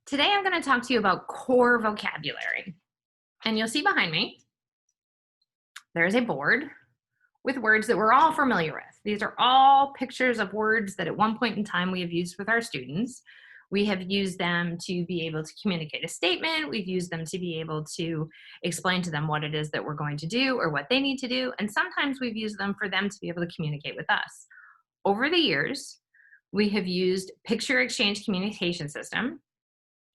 Today I'm going to talk to you about core vocabulary. And you'll see behind me, there's a board with words that we're all familiar with. These are all pictures of words that at one point in time we have used with our students. We have used them to be able to communicate a statement. We've used them to be able to explain to them what it is that we're going to do or what they need to do. And sometimes we've used them for them to be able to communicate with us. Over the years, we have used picture exchange communication system.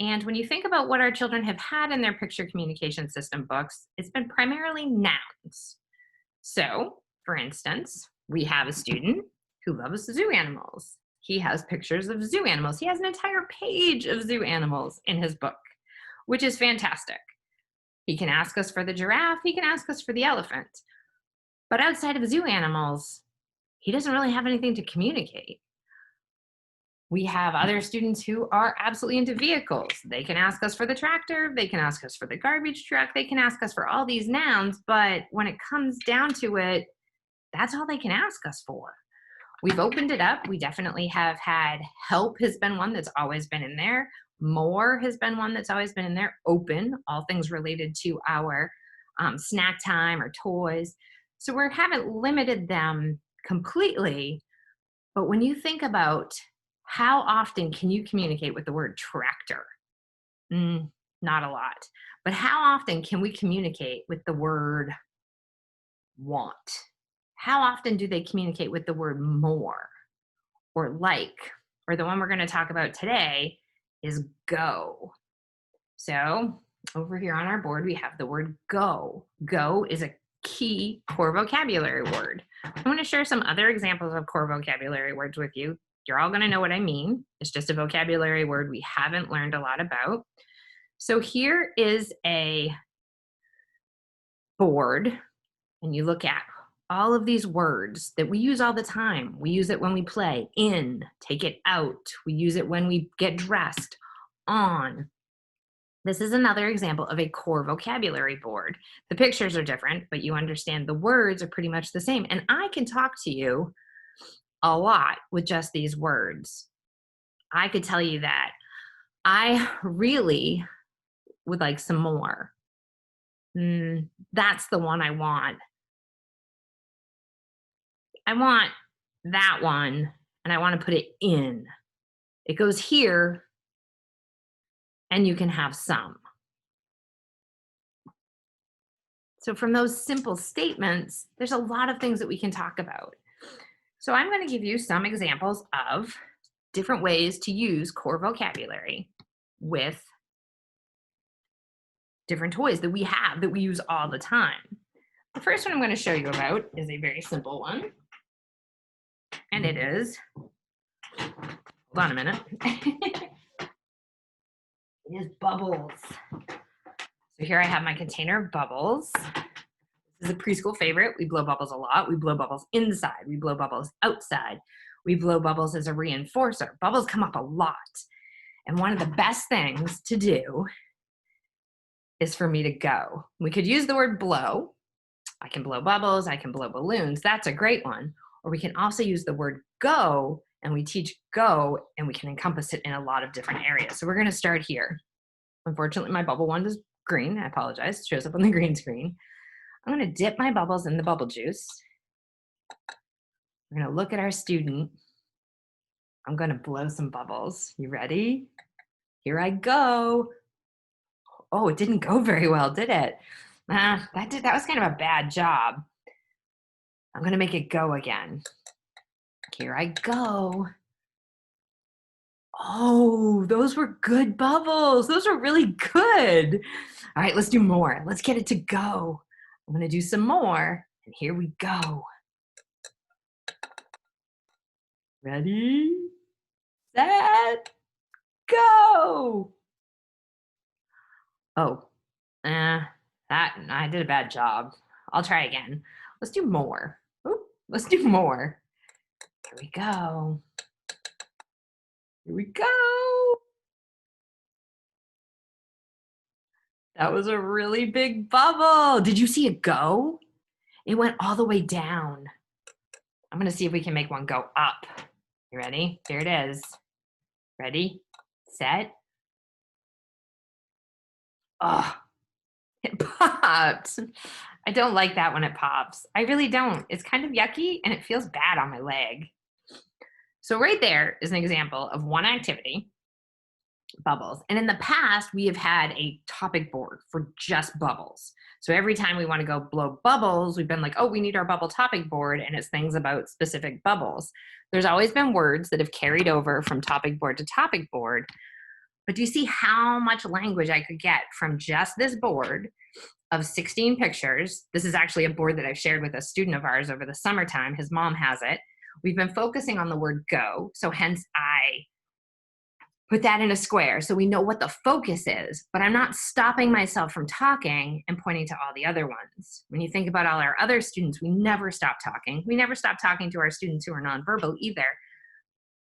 And when you think about what our children have had in their picture communication system books, it's been primarily nouns. So, for instance, we have a student who loves zoo animals. He has pictures of zoo animals. He has an entire page of zoo animals in his book, which is fantastic. He can ask us for the giraffe, he can ask us for the elephant. But outside of zoo animals, he doesn't really have anything to communicate. We have other students who are absolutely into vehicles. They can ask us for the tractor, they can ask us for the garbage truck, they can ask us for all these nouns, but when it comes down to it, that's all they can ask us for. We've opened it up. We definitely have had help has been one that's always been in there. More has been one that's always been in there. Open, all things related to our snack time or toys. So we haven't limited them completely, but when you think about how often can you communicate with the word tractor? Not a lot. But how often can we communicate with the word want? How often do they communicate with the word more or like? Or the one we're going to talk about today is go. So over here on our board, we have the word go. Go is a key core vocabulary word. I'm going to share some other examples of core vocabulary words with you. You're all going to know what I mean. It's just a vocabulary word we haven't learned a lot about. So here is a board, and you look at all of these words that we use all the time. We use it when we play, in, take it out. We use it when we get dressed, on. This is another example of a core vocabulary board. The pictures are different, but you understand the words are pretty much the same. And I can talk to you a lot with just these words. I could tell you that I really would like some more. That's the one I want. I want that one, and I want to put it in. It goes here, and you can have some. So from those simple statements, there's a lot of things that we can talk about. So I'm going to give you some examples of different ways to use core vocabulary with different toys that we have that we use all the time. The first one I'm going to show you about is a very simple one. And it is, hold on a minute. It is bubbles. So here I have my container of bubbles. This is a preschool favorite. We blow bubbles a lot. We blow bubbles inside. We blow bubbles outside. We blow bubbles as a reinforcer. Bubbles come up a lot. And one of the best things to do is for me to go. We could use the word blow. I can blow bubbles. I can blow balloons. That's a great one. Or we can also use the word go, and we teach go, and we can encompass it in a lot of different areas. So we're going to start here. Unfortunately, my bubble one is green. I apologize. It shows up on the green screen. I'm going to dip my bubbles in the bubble juice. We're going to look at our student. I'm going to blow some bubbles. You ready? Here I go. Oh, it didn't go very well, did it? That was kind of a bad job. I'm going to make it go again. Here I go. Oh, those were good bubbles. Those were really good. All right, let's do more. Let's get it to go. I'm going to do some more. And here we go. Ready, set, go. Oh, I did a bad job. I'll try again. Let's do more. Ooh, let's do more. Here we go. Here we go. That was a really big bubble. Did you see it go? It went all the way down. I'm going to see if we can make one go up. You ready? Here it is. Ready, set, Oh, it popped. I don't like that when it pops. I really don't. It's kind of yucky and it feels bad on my leg. So right there is an example of one activity, bubbles. And in the past, we have had a topic board for just bubbles. So every time we want to go blow bubbles, we've been like, oh, we need our bubble topic board, and it's things about specific bubbles. There's always been words that have carried over from topic board to topic board. But do you see how much language I could get from just this board of 16 pictures? This is actually a board that I've shared with a student of ours over the summertime. His mom has it. We've been focusing on the word go, so hence I put that in a square so we know what the focus is, but I'm not stopping myself from talking and pointing to all the other ones. When you think about all our other students, we never stop talking. We never stop talking to our students who are nonverbal either.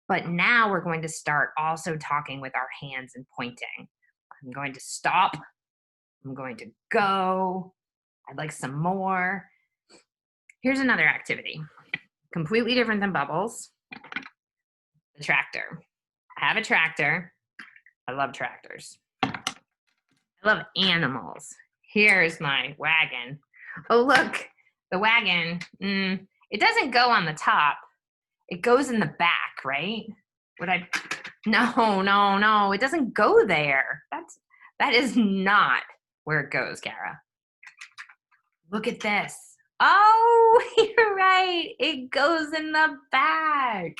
But now we're going to start also talking with our hands and pointing. I'm going to stop. I'm going to go. I'd like some more. Here's another activity, completely different than bubbles. The tractor. I have a tractor. I love tractors. I love animals. Here's my wagon. Oh, look, the wagon. It doesn't go on the top. It goes in the back, right? No, it doesn't go there. That is not where it goes, Kara. Look at this. Oh, you're right. It goes in the back.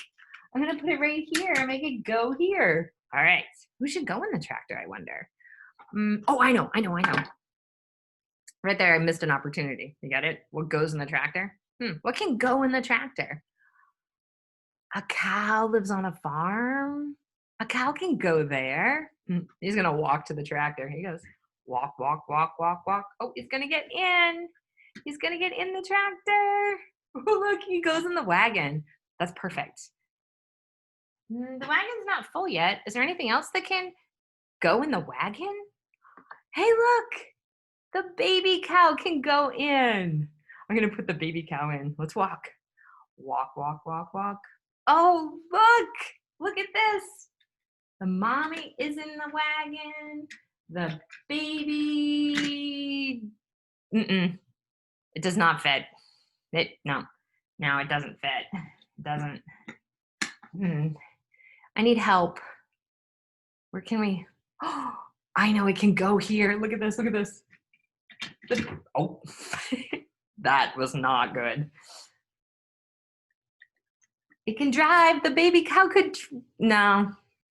I'm gonna put it right here and make it go here. All right, who should go in the tractor, I wonder? Oh, I know. Right there, I missed an opportunity. You got it? What goes in the tractor? What can go in the tractor? A cow lives on a farm. A cow can go there. He's gonna walk to the tractor. He goes, walk, walk, walk, walk, walk. Oh, he's gonna get in. He's gonna get in the tractor. Oh, look, he goes in the wagon. That's perfect. The wagon's not full yet. Is there anything else that can go in the wagon? Hey, look, the baby cow can go in. I'm gonna put the baby cow in. Let's walk. Walk, walk, walk, walk. Oh, look at this. The mommy is in the wagon. The baby, it does not fit. No, it doesn't fit. It doesn't. I need help. Where can we? Oh, I know it can go here. Look at this. Oh, that was not good. It can drive. The baby cow could. No.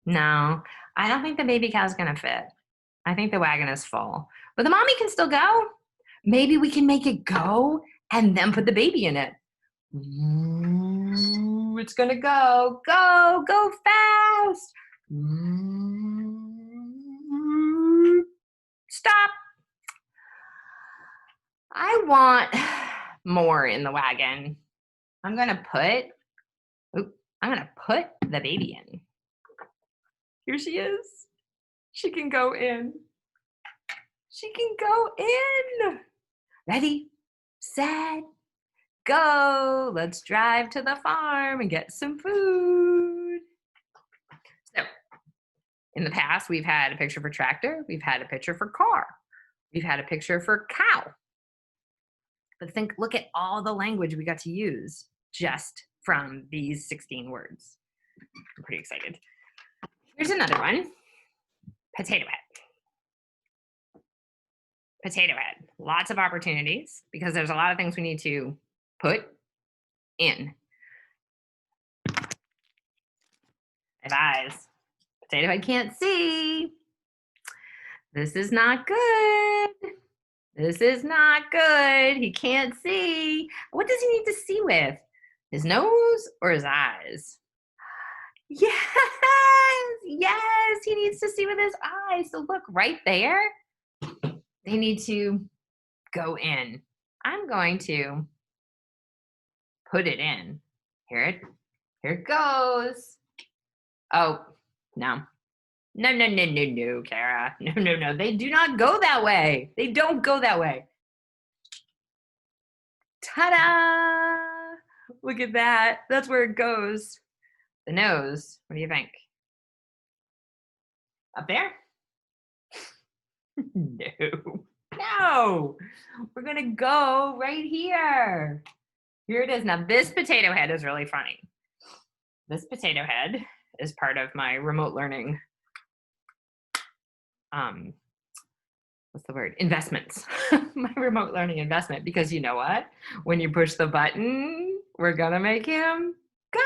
I don't think the baby cow's gonna fit. I think the wagon is full. But the mommy can still go. Maybe we can make it go and then put the baby in it. It's gonna go. Go fast. Stop. I want more in the wagon. I'm gonna put the baby in. Here she is. She can go in. She can go in. Ready, set, go. Let's drive to the farm and get some food. So, in the past, we've had a picture for tractor. We've had a picture for car. We've had a picture for cow. But look at all the language we got to use just from these 16 words. I'm pretty excited. Here's another one. Potato head. Potato head. Lots of opportunities because there's a lot of things we need to put in. I have eyes. Potato head can't see. This is not good. This is not good. He can't see. What does he need to see with? His nose or his eyes? Yes, he needs to see with his eyes. So look, right there, they need to go in. I'm going to put it in. Here it goes. Oh, no, Kara. No. They do not go that way. They don't go that way. Ta-da! Look at that. That's where it goes. The nose. What do you think? Up there? No, no. We're gonna go right here. Here it is. Now this potato head is really funny. This potato head is part of my remote learning, what's the word? Investments. My remote learning investment, because you know what? When you push the button, we're gonna make him go.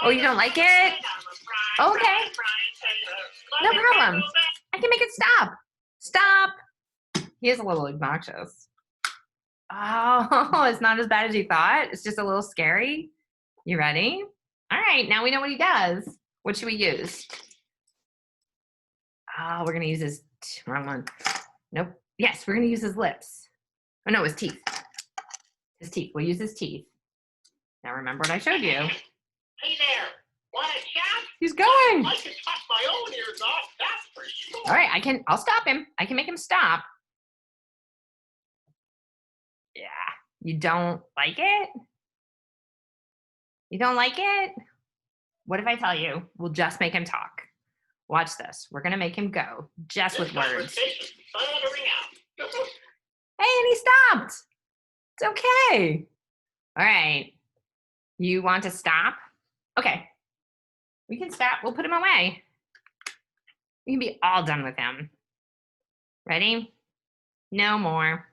Oh, you don't like it? Okay. No problem. I can make it stop. Stop. He is a little obnoxious. Oh, it's not as bad as you thought. It's just a little scary. You ready? All right, now we know what he does. What should we use? Oh, we're gonna use his, wrong one. Nope. Yes, we're gonna use his lips. Oh no, his teeth. His teeth, we'll use his teeth. Now remember what I showed you. Hey there, want a chat? He's going. I can cut my own ears off, that's for sure. All right, I'll stop him. I can make him stop. Yeah, you don't like it? You don't like it? What if I tell you, we'll just make him talk? Watch this. We're gonna make him go, just with words. Hey, and he stopped. It's okay. All right. You want to stop? Okay. We can stop. We'll put him away. We can be all done with him. Ready? No more.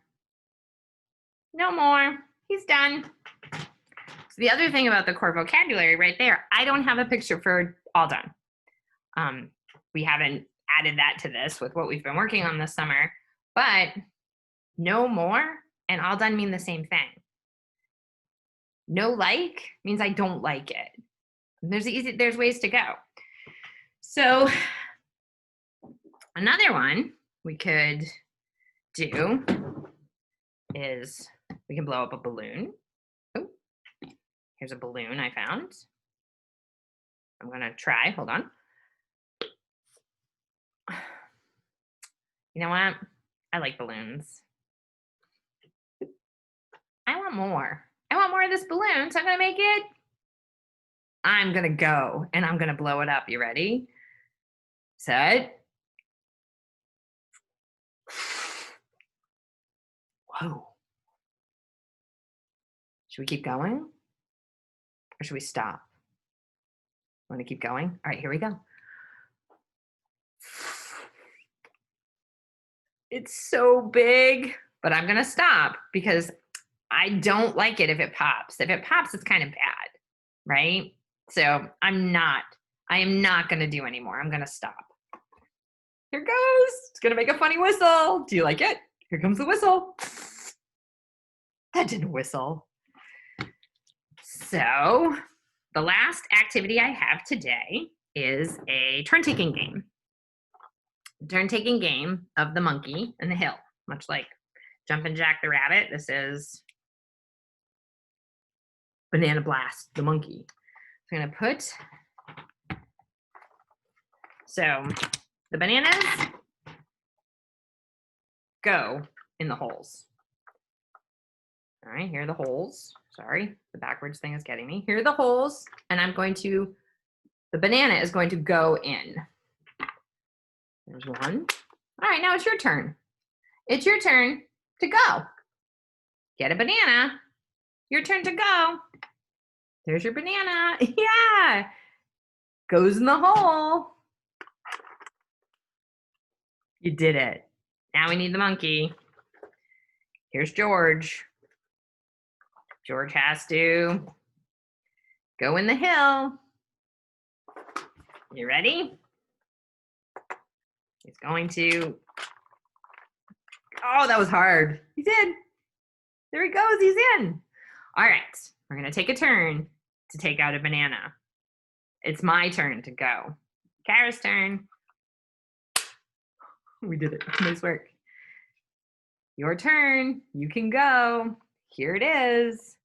No more. He's done. So the other thing about the core vocabulary right there, I don't have a picture for all done. We haven't added that to this with what we've been working on this summer, but no more and all done mean the same thing. No like means I don't like it. There's ways to go. So another one we could do is we can blow up a balloon. Oh, here's a balloon I found. I'm gonna try, hold on. You know what? I like balloons. I want more. I want more of this balloon, so I'm gonna make it. I'm gonna go and I'm gonna blow it up. You ready? Set. Whoa. Should we keep going? Or should we stop? Want to keep going? All right, here we go. It's so big, but I'm gonna stop because I don't like it if it pops. If it pops, it's kind of bad, right? So I am not gonna do anymore. I'm gonna stop. Here goes. It's gonna make a funny whistle. Do you like it? Here comes the whistle. That didn't whistle. So the last activity I have today is a turn-taking game. Turn-taking game of the monkey and the hill, much like Jumpin' Jack the Rabbit. This is Banana Blast the monkey. So I'm gonna put, so the bananas go in the holes. All right, here are the holes. Sorry, the backwards thing is getting me. Here are the holes, and the banana is going to go in. There's one. All right, now it's your turn. It's your turn to go. Get a banana. Your turn to go. There's your banana. Yeah. Goes in the hole. You did it. Now we need the monkey. Here's George. George has to go in the hill. You ready? He's going to, oh, that was hard. He did. There he goes, he's in. All right, we're gonna take a turn to take out a banana. It's my turn to go. Kara's turn. We did it, nice work. Your turn, you can go. Here it is.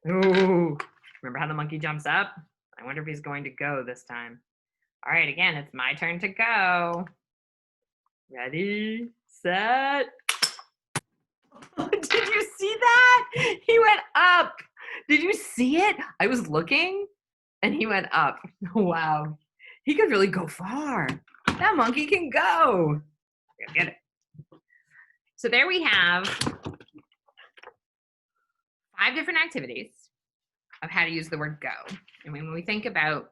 Ooh, remember how the monkey jumps up? I wonder if he's going to go this time. All right, again, it's my turn to go. Ready, set. Did you see that? He went up. Did you see it? I was looking And he went up. Wow. He could really go far. That monkey can go. Get it. So there we have 5 different activities of how to use the word go. And when we think about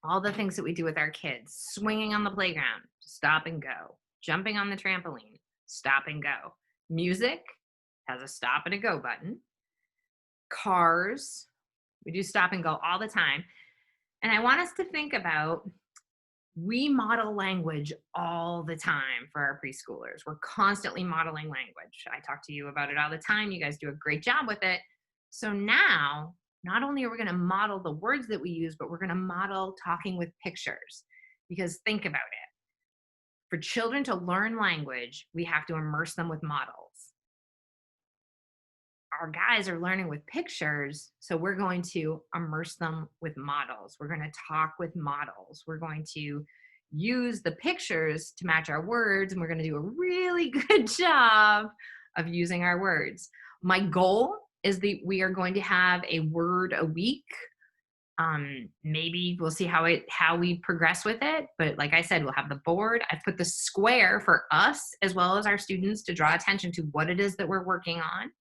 all the things that we do with our kids, swinging on the playground, stop and go, jumping on the trampoline, stop and go. Music has a stop and a go button. Cars, we do stop and go all the time. And I want us to think about, we model language all the time for our preschoolers. We're constantly modeling language. I talk to you about it all the time. You guys do a great job with it. So now, not only are we going to model the words that we use, but we're going to model talking with pictures. Because think about it. For children to learn language, we have to immerse them with models. Our guys are learning with pictures, so we're going to immerse them with models. We're going to talk with models. We're going to use the pictures to match our words, and we're going to do a really good job of using our words. My goal is that we are going to have a word a week. Maybe we'll see how we progress with it. But like I said, we'll have the board. I've put the square for us as well as our students to draw attention to what it is that we're working on.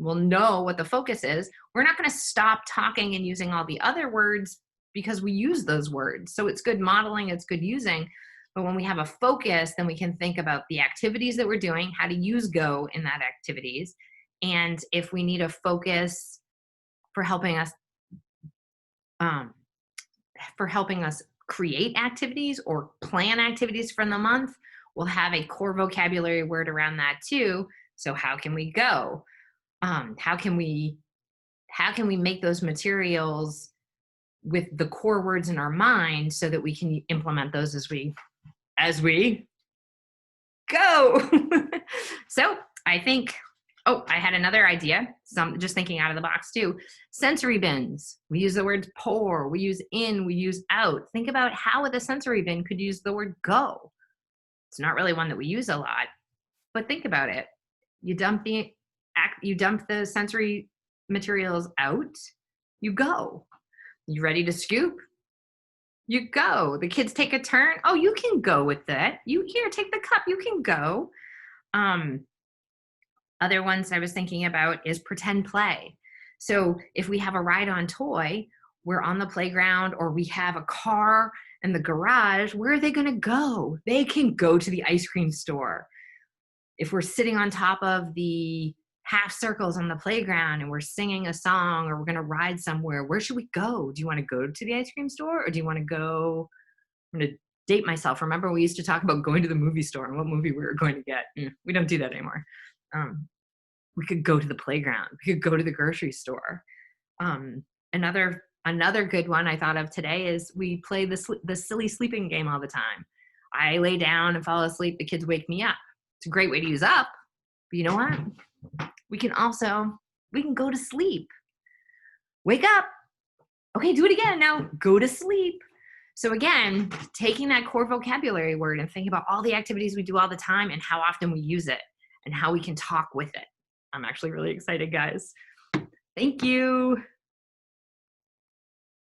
We'll know what the focus is. We're not going to stop talking and using all the other words because we use those words. So it's good modeling, it's good using. But when we have a focus, then we can think about the activities that we're doing, how to use go in that activities. And if we need a focus for helping us create activities or plan activities for the month, we'll have a core vocabulary word around that too. So how can we go? How can we make those materials with the core words in our mind so that we can implement those as we go? So I think, I had another idea. Just thinking out of the box too. Sensory bins. We use the words pour, we use in, we use out. Think about how with a sensory bin could use the word go. It's not really one that we use a lot, but think about it. You dump the sensory materials out, you go. You ready to scoop? You go. The kids take a turn. Oh, you can go with that. Here, take the cup. You can go. Other ones I was thinking about is pretend play. So if we have a ride-on toy, we're on the playground, or we have a car in the garage, where are they going to go? They can go to the ice cream store. If we're sitting on top of the half circles on the playground and we're singing a song, or we're going to ride somewhere, where should we go? Do you want to go to the ice cream store, or do you want to go? I'm going to date myself. Remember, we used to talk about going to the movie store and what movie we were going to get. We don't do that anymore. We could go to the playground. We could go to the grocery store. Another good one I thought of today is we play the silly sleeping game all the time. I lay down and fall asleep. The kids wake me up. It's a great way to use up. But you know what? We can go to sleep. Wake up. Okay, do it again now. Go to sleep. So again, taking that core vocabulary word and thinking about all the activities we do all the time and how often we use it and how we can talk with it. I'm actually really excited, guys. Thank you.